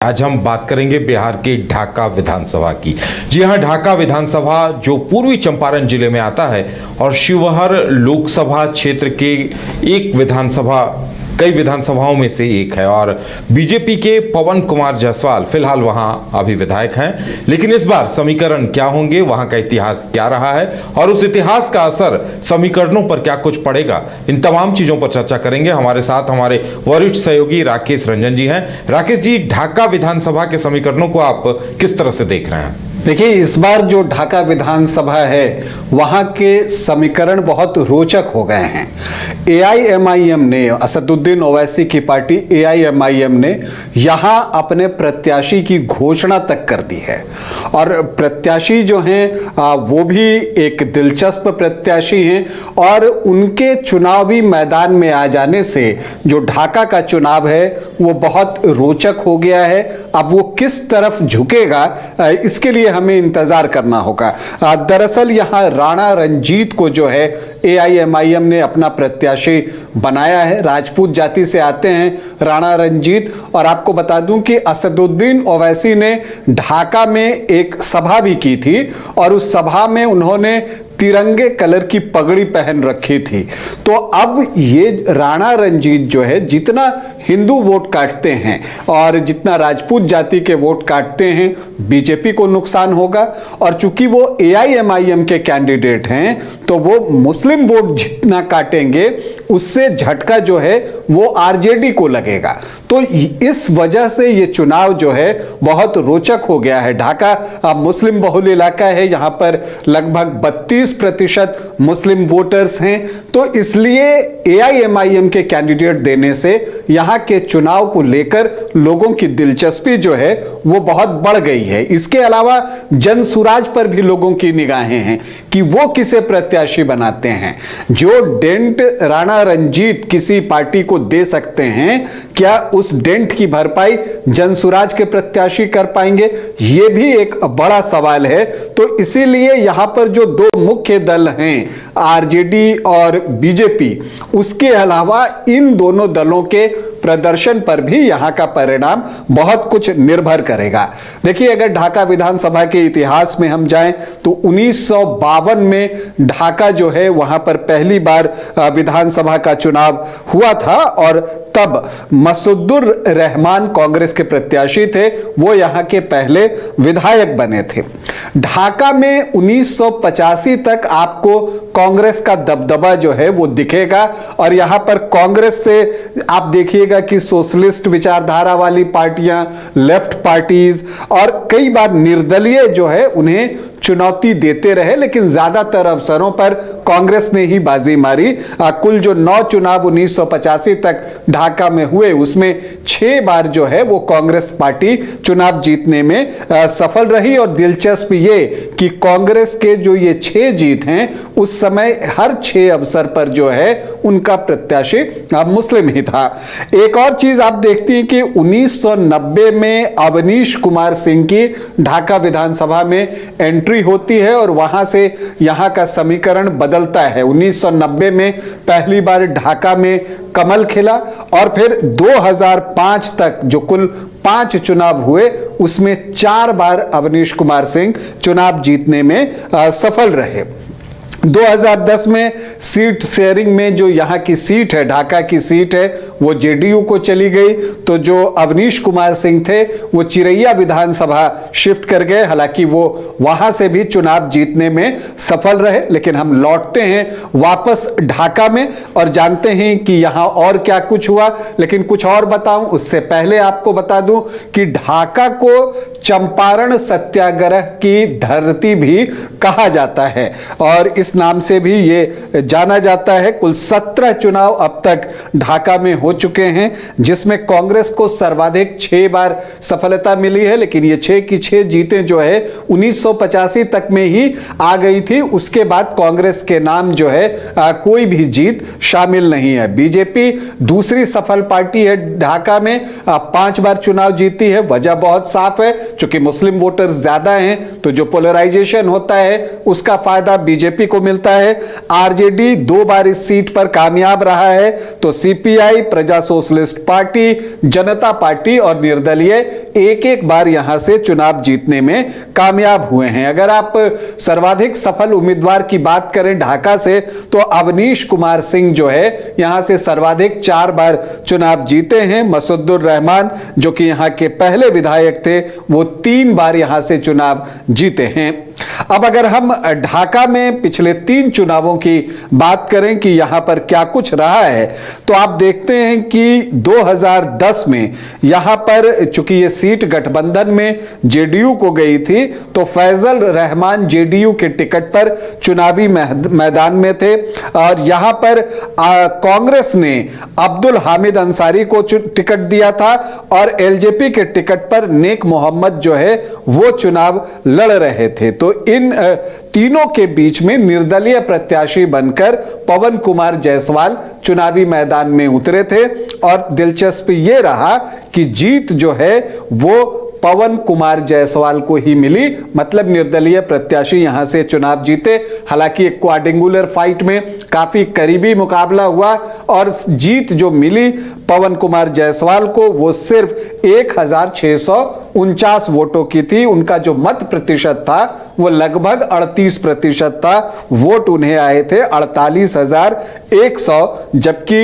आज हम बात करेंगे बिहार के ढाका विधानसभा की। जी हां, ढाका विधानसभा जो पूर्वी चंपारण जिले में आता है और शिवहर लोकसभा क्षेत्र के एक विधानसभा कई विधानसभाओं में से एक है और बीजेपी के पवन कुमार जायसवाल फिलहाल वहां अभी विधायक हैं। लेकिन इस बार समीकरण क्या होंगे, वहां का इतिहास क्या रहा है और उस इतिहास का असर समीकरणों पर क्या कुछ पड़ेगा, इन तमाम चीजों पर चर्चा करेंगे। हमारे साथ हमारे वरिष्ठ सहयोगी राकेश रंजन जी हैं। राकेश जी, ढाका विधानसभा के समीकरणों को आप किस तरह से देख रहे हैं? देखिए, इस बार जो ढाका विधानसभा है वहाँ के समीकरण बहुत रोचक हो गए हैं। एआईएमआईएम ने, असदुद्दीन ओवैसी की पार्टी एआईएमआईएम ने यहाँ अपने प्रत्याशी की घोषणा तक कर दी है और प्रत्याशी जो हैं वो भी एक दिलचस्प प्रत्याशी हैं और उनके चुनावी मैदान में आ जाने से जो ढाका का चुनाव है वो बहुत रोचक हो गया है। अब वो किस तरफ झुकेगा इसके लिए हमें इंतजार करना होगा। दरअसल यहां राणा रंजीत को जो है एआईएमआईएम ने अपना प्रत्याशी बनाया है। राजपूत जाति से आते हैं राणा रंजीत, और आपको बता दूं कि असदुद्दीन ओवैसी ने ढाका में एक सभा भी की थी और उस सभा में उन्होंने तिरंगे कलर की पगड़ी पहन रखी थी। तो अब ये राणा रंजीत जो है जितना हिंदू वोट काटते हैं और जितना राजपूत जाति के वोट काटते हैं, बीजेपी को नुकसान होगा। और चूंकि वो एआईएमआईएम के कैंडिडेट हैं तो वो मुस्लिम वोट जितना काटेंगे उससे झटका जो है वो आरजेडी को लगेगा। तो इस वजह से ये चुनाव जो है बहुत रोचक हो गया है। ढाका मुस्लिम बहुल इलाका है, यहां पर लगभग 32% मुस्लिम वोटर्स हैं। तो इसलिए एआईएमआईएम के कैंडिडेट देने से यहां के चुनाव को लेकर लोगों की दिलचस्पी जो है वो बहुत बढ़ गई है। इसके अलावा जनसुराज पर भी लोगों की निगाहें हैं कि वो किसे प्रत्याशी बनाते हैं। जो डेंट राणा रंजीत किसी पार्टी को दे सकते हैं, क्या उस डेंट की भरपाई जनसुराज के प्रत्याशी कर पाएंगे, यह भी एक बड़ा सवाल है। तो इसीलिए यहां पर जो दो मुख्य दल हैं, आरजेडी और बीजेपी, उसके अलावा इन दोनों दलों के प्रदर्शन पर भी यहां का परिणाम बहुत कुछ निर्भर करेगा। देखिए, अगर ढाका विधानसभा के इतिहास में हम जाएं तो 1952 में ढाका जो है वहां पर पहली बार विधानसभा का चुनाव हुआ था और तब मसूदुर रहमान कांग्रेस के प्रत्याशी थे, वो यहां के पहले विधायक बने थे। ढाका में 1985 तक आपको कांग्रेस का दबदबा जो है वो दिखेगा और यहां पर कांग्रेस से आप देखिएगा कि सोशलिस्ट विचारधारा वाली पार्टियां, लेफ्ट पार्टीज और कई बार निर्दलीय जो है उन्हें चुनौती देते रहे, लेकिन ज्यादातर अवसरों पर कांग्रेस ने ही बाजी मारी। कुल जो 9 चुनाव 1985 तक ढाका में हुए उसमें 6 बार जो है वो कांग्रेस पार्टी चुनाव जीतने में सफल रही। और दिलचस्प ये कि कांग्रेस के जो ये 6 जीत हैं उस समय हर 6 अवसर पर जो है उनका प्रत्याशी मुस्लिम ही था। एक और चीज आप देखती हैं कि 1990 में अवनीश कुमार सिंह की ढाका विधानसभा में एंट्री होती है और वहां से यहां का समीकरण बदलता है। 1990 में पहली बार ढाका में कमल खिला और फिर 2005 तक जो कुल 5 चुनाव हुए उसमें 4 बार अवनीश कुमार सिंह चुनाव जीतने में सफल रहे। 2010 में सीट शेयरिंग में जो यहाँ की सीट है, ढाका की सीट है, वो जेडीयू को चली गई। तो जो अवनीश कुमार सिंह थे वो चिरैया विधानसभा शिफ्ट कर गए। हालांकि वो वहां से भी चुनाव जीतने में सफल रहे। लेकिन हम लौटते हैं वापस ढाका में और जानते हैं कि यहाँ और क्या कुछ हुआ। लेकिन कुछ और बताऊं उससे पहले आपको बता दूं कि ढाका को चंपारण सत्याग्रह की धरती भी कहा जाता है और इस नाम से भी ये जाना जाता है। कुल 17 चुनाव अब तक ढाका में हो चुके हैं, जिसमें कांग्रेस को सर्वाधिक 6 बार सफलता मिली है। लेकिन ये 6 की 6 जीतें जो है 1985 तक में ही आ गई थी। उसके बाद कांग्रेस के नाम जो है कोई भी जीत शामिल नहीं है। बीजेपी दूसरी सफल पार्टी है ढाका में, 5 बार चुनाव जीती है। वजह बहुत साफ है, चूंकि मुस्लिम वोटर्स ज्यादा हैं तो जो पोलराइजेशन होता है उसका फायदा बीजेपी को को मिलता है। आरजेडी 2 बार इस सीट पर कामयाब रहा है, तो सीपीआई, प्रजा सोशलिस्ट पार्टी, जनता पार्टी और निर्दलीय एक एक बार यहां से चुनाव जीतने में कामयाब हुए हैं। अगर आप सर्वाधिक सफल उम्मीदवार की बात करें ढाका से, तो अवनीश कुमार सिंह जो है यहां से सर्वाधिक 4 बार चुनाव जीते हैं। मसूदुर रहमान जो कि यहां के पहले विधायक थे, वो 3 बार यहां से चुनाव जीते हैं। अब अगर हम ढाका में पिछले 3 चुनावों की बात करें कि यहां पर क्या कुछ रहा है, तो आप देखते हैं कि 2010 में यहां पर चूंकि ये सीट गठबंधन में जेडीयू को गई थी, तो फैजल रहमान जेडीयू के टिकट पर चुनावी मैदान में थे और यहां पर कांग्रेस ने अब्दुल हामिद अंसारी को टिकट दिया था और एलजेपी के टिकट पर नेक मोहम्मद जो है वो चुनाव लड़ रहे थे। तो इन तीनों के बीच में निर्दलीय प्रत्याशी बनकर पवन कुमार जायसवाल चुनावी मैदान में उतरे थे और दिलचस्प ये रहा कि जीत जो है वो पवन कुमार जायसवाल को ही मिली, मतलब निर्दलीय प्रत्याशी यहां से चुनाव जीते। हालांकि एक क्वाड्रिंगुलर फाइट में काफी करीबी मुकाबला हुआ और जीत जो मिली पवन कुमार जायसवाल को वो सिर्फ 1649 वोटों की थी। उनका जो मत प्रतिशत था वो लगभग 38% था। वोट उन्हें आए थे 48,100, जबकि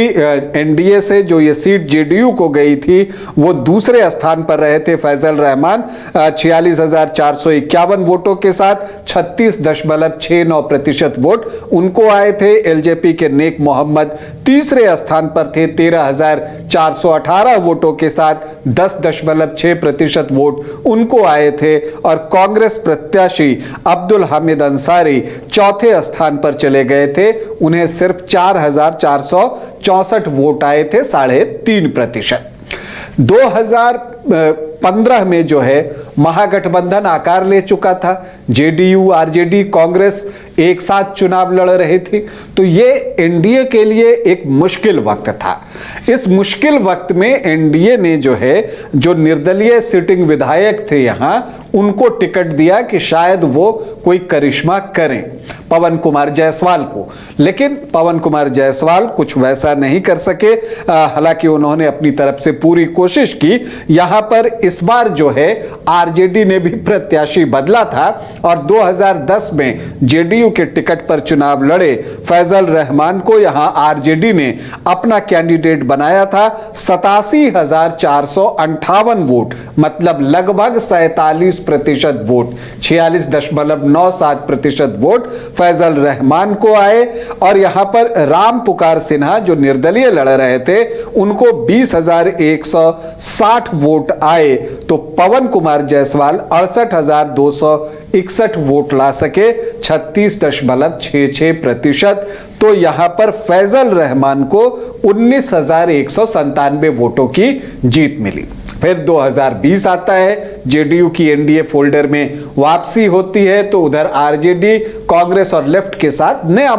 एनडीए से जो ये सीट जेडीयू को गई थी वो दूसरे स्थान पर रहे थे फैजल रहमान 46,451 वोटों के साथ 36.69% वोट उनको आए थे। एलजेपी के नेक मोहम्मद तीसरे स्थान पर थे 13,418 वोटों के साथ 10.6% वोट उनको आए थे और कांग्रेस प्रत्याशी अब्दुल हामिद अंसारी चौथे स्थान पर चले गए थे। उन्हें सिर्फ 4,464 वोट आए थे, 3.5%। 2015 में जो है महागठबंधन आकार ले चुका था। जेडीयू, आरजेडी, कांग्रेस एक साथ चुनाव लड़ रहे थे, तो ये एनडीए के लिए एक मुश्किल वक्त था। इस मुश्किल वक्त में एनडीए ने जो है जो निर्दलीय सिटिंग विधायक थे यहां, उनको टिकट दिया कि शायद वो कोई करिश्मा करें पवन कुमार जायसवाल को, लेकिन पवन कुमार जायसवाल कुछ वैसा नहीं कर सके। हालांकि उन्होंने अपनी तरफ से पूरी कोशिश की। यहां पर इस बार जो है आरजेडी ने भी प्रत्याशी बदला था और 2010 में जेडीयू के टिकट पर चुनाव लड़े फैजल रहमान को यहां आरजेडी ने अपना कैंडिडेट बनाया था। 87,458 वोट, मतलब लगभग 47% वोट, 46.97% वोट फैजल रहमान को आए और यहां पर राम पुकार सिन्हा जो निर्दलीय लड़ रहे थे उनको 20,160 वोट आए। तो पवन कुमार जायसवाल 68,261 वोट ला सके, 36.66%। तो यहां पर फैजल रहमान को 19,197 वोटों की जीत मिली। फिर 2020 आता है, जेडीयू की एनडीए फोल्डर में वापसी होती है, तो उधर आरजेडी कांग्रेस और लेफ्ट के साथ नया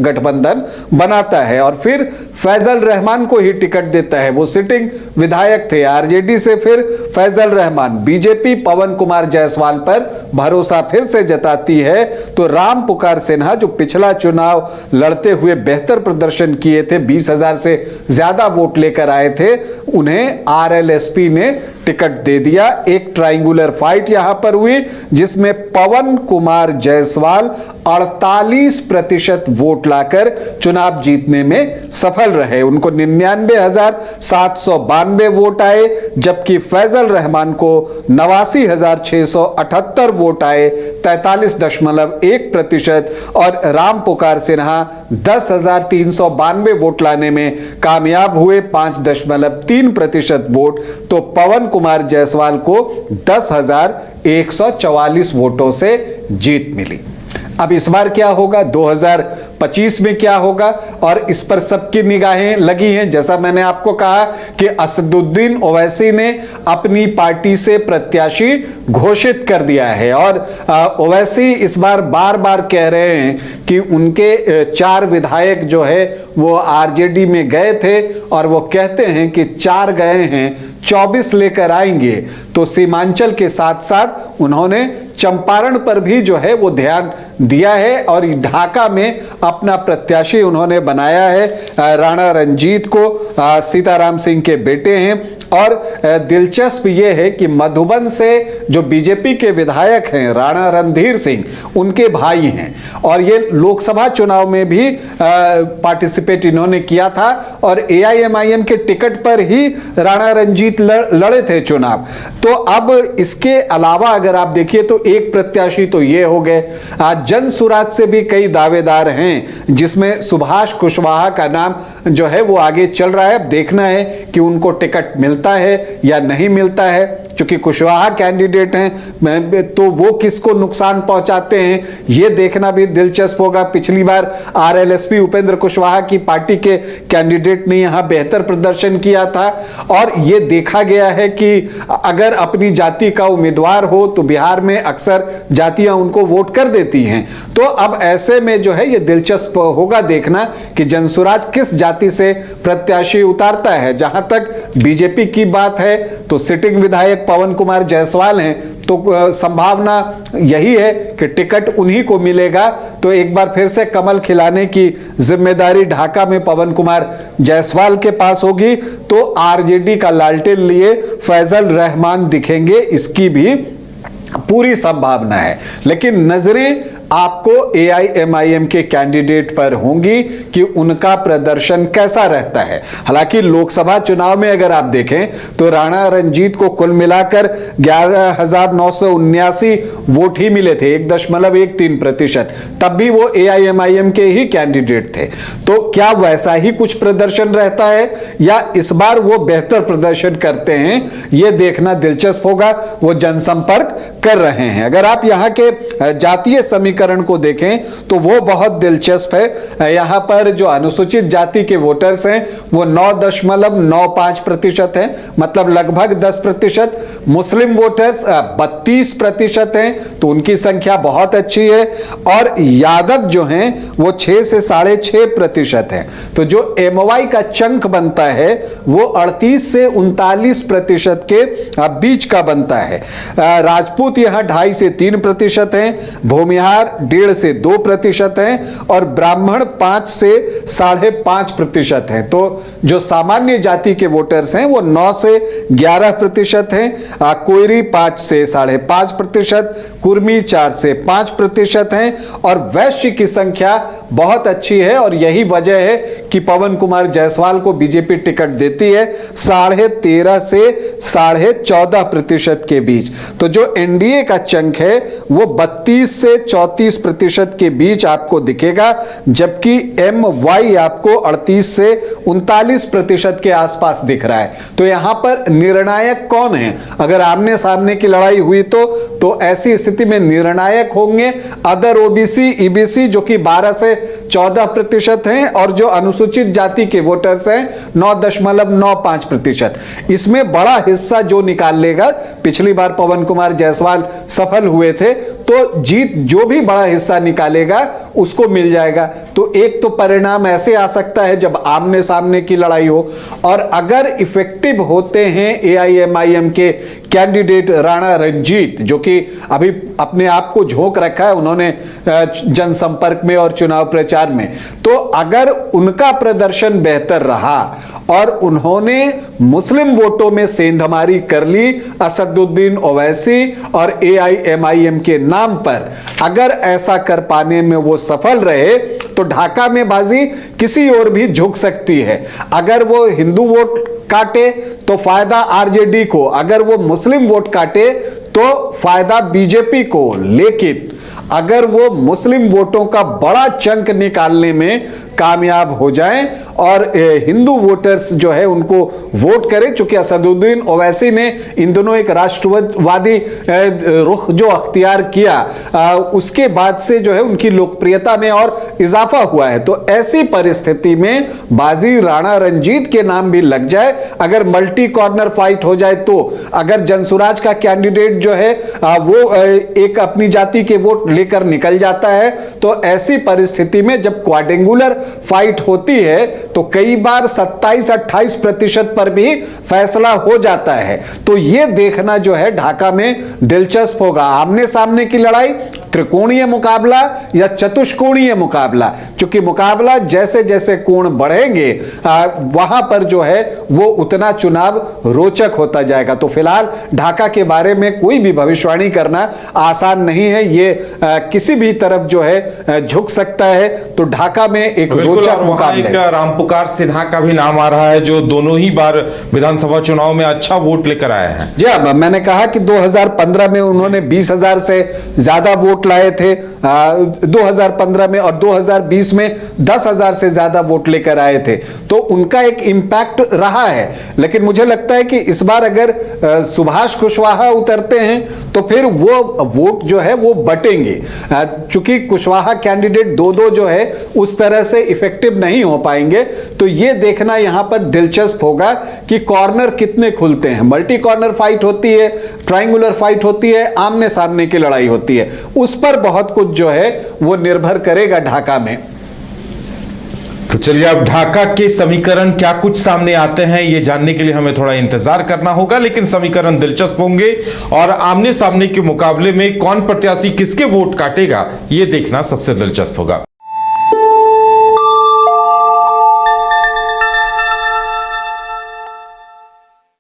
गठबंधन बनाता है और फिर फैजल रहमान को ही टिकट देता है। वो सिटिंग विधायक थे आरजेडी से, फिर फैजल रहमान। बीजेपी पवन कुमार जायसवाल पर भरोसा फिर से जताती है, तो राम पुकार सिन्हा जो पिछला चुनाव लड़ते हुए बेहतर प्रदर्शन किए थे, 20,000 से ज्यादा वोट लेकर आए थे, उन्हें आरएलएसपी ने टिकट दे दिया। एक ट्रायंगुलर फाइट यहां पर हुई जिसमेम पवन कुमार जायसवाल 48% वोट लाकर चुनाव जीतने में सफल रहे। उनको 99,792 वोट आए, जबकि फैजल रहमान को 89,678 वोट आए, 43.1%, और राम पुकार सिन्हा 10,392 वोट लाने में कामयाब हुए, 5.3% वोट। तो पवन कुमार जायसवाल को 10,144 वोटों से जीत मिली। अब इस बार क्या होगा, 2025 में क्या होगा, और इस पर सबकी निगाहें लगी हैं। जैसा मैंने आपको कहा कि असदुद्दीन ओवैसी ने अपनी पार्टी से प्रत्याशी घोषित कर दिया है और ओवैसी इस बार बार बार कह रहे हैं कि उनके 4 विधायक जो है वो आरजेडी में गए थे और वो कहते हैं कि 4 गए हैं, 24 लेकर आएंगे तो सीमांचल के साथ साथ उन्होंने चंपारण पर भी जो है वो ध्यान दिया है और ढाका में अपना प्रत्याशी उन्होंने बनाया है राणा रंजीत को। सीताराम सिंह के बेटे हैं और दिलचस्प ये है कि मधुबन से जो बीजेपी के विधायक हैं राणा रणधीर सिंह, उनके भाई हैं और ये लोकसभा चुनाव में भी पार्टिसिपेट इन्होंने किया था और एआईएमआईएम के टिकट पर ही राणा रंजीत लड़े थे चुनाव। तो अब इसके अलावा अगर आप देखिए तो एक प्रत्याशी तो ये हो गए, जन सुराज से भी कई दावेदार हैं जिसमें सुभाष कुशवाहा का नाम जो है वो आगे चल रहा है। अब देखना है कि उनको टिकट मिलता है या नहीं मिलता है, क्योंकि कुशवाहा कैंडिडेट हैं तो वो किसको नुकसान पहुंचाते हैं ये देखना भी दिलचस्प होगा। पिछली बार आरएलएसपी उपेंद्र कुशवाहा की पार्टी के कैंडिडेट ने यहां बेहतर प्रदर्शन किया था और ये देखा गया है कि अगर अपनी जाति का उम्मीदवार हो तो बिहार में अक्सर जातियां उनको वोट कर देती हैं। तो अब ऐसे में जो है ये दिलचस्प होगा देखना कि जनसुराज किस जाति से प्रत्याशी उतारता है। जहां तक बीजेपी की बात है तो सिटिंग विधायक पवन कुमार जायसवाल हैं तो संभावना यही है कि टिकट उन्हीं को मिलेगा। तो एक बार फिर से कमल खिलाने की जिम्मेदारी ढाका में पवन कुमार जायसवाल के पास होगी तो आरजेडी का लालटेन लिए फैजल रहमान दिखेंगे, इसकी भी पूरी संभावना है। लेकिन नजरें आपको एआईएमआईएम के कैंडिडेट पर होंगी कि उनका प्रदर्शन कैसा रहता है। हालांकि लोकसभा चुनाव में अगर आप देखें तो राणा रंजीत को कुल मिलाकर 11,979 वोट ही मिले थे, 1.13%। तब भी वो एआईएमआईएम के ही कैंडिडेट थे। तो क्या वैसा ही कुछ प्रदर्शन रहता है या इस बार वो बेहतर प्रदर्शन करते हैं, ये देखना दिलचस्प होगा। वो जनसंपर्क कर रहे हैं। अगर आप यहाँ के जातीय समीकरण को देखें तो वो बहुत दिलचस्प है। यहां पर जो अनुसूचित जाति के वोटर्स हैं वो 9.95% हैं, मतलब लगभग 10%। मुस्लिम वोटर्स 32% हैं, तो उनकी संख्या बहुत अच्छी है। और यादव जो हैं वो 6 से 6.5% हैं। तो जो एमवाई का चंक बनता है वो 38 से 39% के बीच का बनता है। राजपूत यहां 2.5 से 3% हैं, भूमिहार 1.5 से 2% हैं और ब्राह्मण 5 से 5.5% हैं। तो जो सामान्य जाति के वोटर्स हैं वो 9 से 11% हैं, कोयरी 5 से 5.5%, कुर्मी 4 से 5% हैं और वैश्य की संख्या बहुत अच्छी है। और यही वजह है कि पवन कुमार जायसवाल को बीजेपी टिकट देती है 13.5 से 14.5% के बीच। तो जो एनडीए का चंक है वो 32 से 34% के बीच आपको दिखेगा, जबकि एमवाई आपको 38 से 39% के आसपास दिख रहा है। तो यहां पर निर्णायक कौन है? अगर आमने सामने की लड़ाई हुई तो ऐसी स्थिति में निर्णायक होंगे अदर ओबीसी ईबीसी जो कि 12 से 14% हैं और जो अनुसूचित जाति के वोटर्स हैं 9.95%। इसमें बड़ा हिस्सा जो निकाल लेगा, पिछली बार पवन कुमार जायसवाल सफल हुए थे तो जीत जो भी बड़ा हिस्सा निकालेगा उसको मिल जाएगा। तो एक तो परिणाम ऐसे आ सकता है जब आमने सामने की लड़ाई हो, और अगर इफेक्टिव होते हैं एआईएमआईएम के कैंडिडेट राणा रंजीत जो कि अभी अपने आप को झोंक रखा है उन्होंने जनसंपर्क में और चुनाव प्रचार में, तो अगर उनका प्रदर्शन बेहतर रहा और उन्होंने मुस्लिम वोटों में सेंधमारी कर ली असदुद्दीन ओवैसी और एआईएमआईएम के नाम पर, अगर ऐसा कर पाने में वो सफल रहे तो ढाका में बाजी किसी और भी झुक सकती है। अगर वो हिंदू वोट काटे तो फायदा आरजेडी को, अगर वो मुस्लिम वोट काटे तो फायदा बीजेपी को। लेकिन अगर वो मुस्लिम वोटों का बड़ा चंक निकालने में कामयाब हो जाएं और हिंदू वोटर्स जो है उनको वोट करें, चूंकि असदुद्दीन ओवैसी ने इन दोनों एक राष्ट्रवादी रुख जो अख्तियार किया उसके बाद से जो है उनकी लोकप्रियता में और इजाफा हुआ है। तो ऐसी परिस्थिति में बाजी राणा रंजीत के नाम भी लग जाए, अगर मल्टी कॉर्नर फाइट हो जाए तो, अगर जनसुराज का कैंडिडेट जो है वो एक अपनी जाति के वोट लेकर निकल जाता है, तो ऐसी परिस्थिति में जब क्वाड्रेंगुलर फाइट होती है तो कई बार 27-28% पर भी फैसला हो जाता है। तो ये देखना जो है ढाका में दिलचस्प होगा, आमने सामने की लड़ाई, त्रिकोणीय मुकाबला या चतुष्कोणीय मुकाबला। क्योंकि मुकाबला जैसे जैसे कोण बढ़ेंगे वहां पर जो है वो उतना चुनाव रोचक होता जाएगा। तो फिलहाल ढाका के बारे में कोई भी भविष्यवाणी करना आसान नहीं है, ये किसी भी तरफ जो है झुक सकता है। तो ढाका में एक रोचक मुकाबला है। रामपुकार सिन्हा का भी नाम आ रहा है, जो दोनों ही बार विधानसभा चुनाव में अच्छा वोट लेकर आए हैं। जी हाँ, मैंने कहा कि 2015 में उन्होंने 20,000 से ज्यादा वोट लाए थे 2015 में, और 2020 में 10,000 से ज्यादा वोट लेकर आए थे। तो उनका एक इंपैक्ट रहा है। लेकिन मुझे लगता है कि इस बार अगर सुभाष कुशवाहा उतरते हैं तो फिर वो वोट जो है वो बटेंगे। चूंकि कुशवाहा कैंडिडेट दो जो है उस तरह से इफेक्टिव नहीं हो पाएंगे। तो ये देखना यहां पर दिलचस्प होगा कि कॉर्नर कितने खुलते हैं। मल्टी कॉर्नर फाइट होती है, ट्रायंगुलर फाइट होती है, आमने सामने की लड़ाई होती है। उस पर बहुत कुछ जो है वो निर्भर करेगा ढाका में। तो चलिए, अब ढाका के समीकरण क्या कुछ सामने आते हैं ये जानने के लिए हमें थोड़ा इंतजार करना होगा। लेकिन समीकरण दिलचस्प होंगे और आमने सामने के मुकाबले में कौन प्रत्याशी किसके वोट काटेगा ये देखना सबसे दिलचस्प होगा।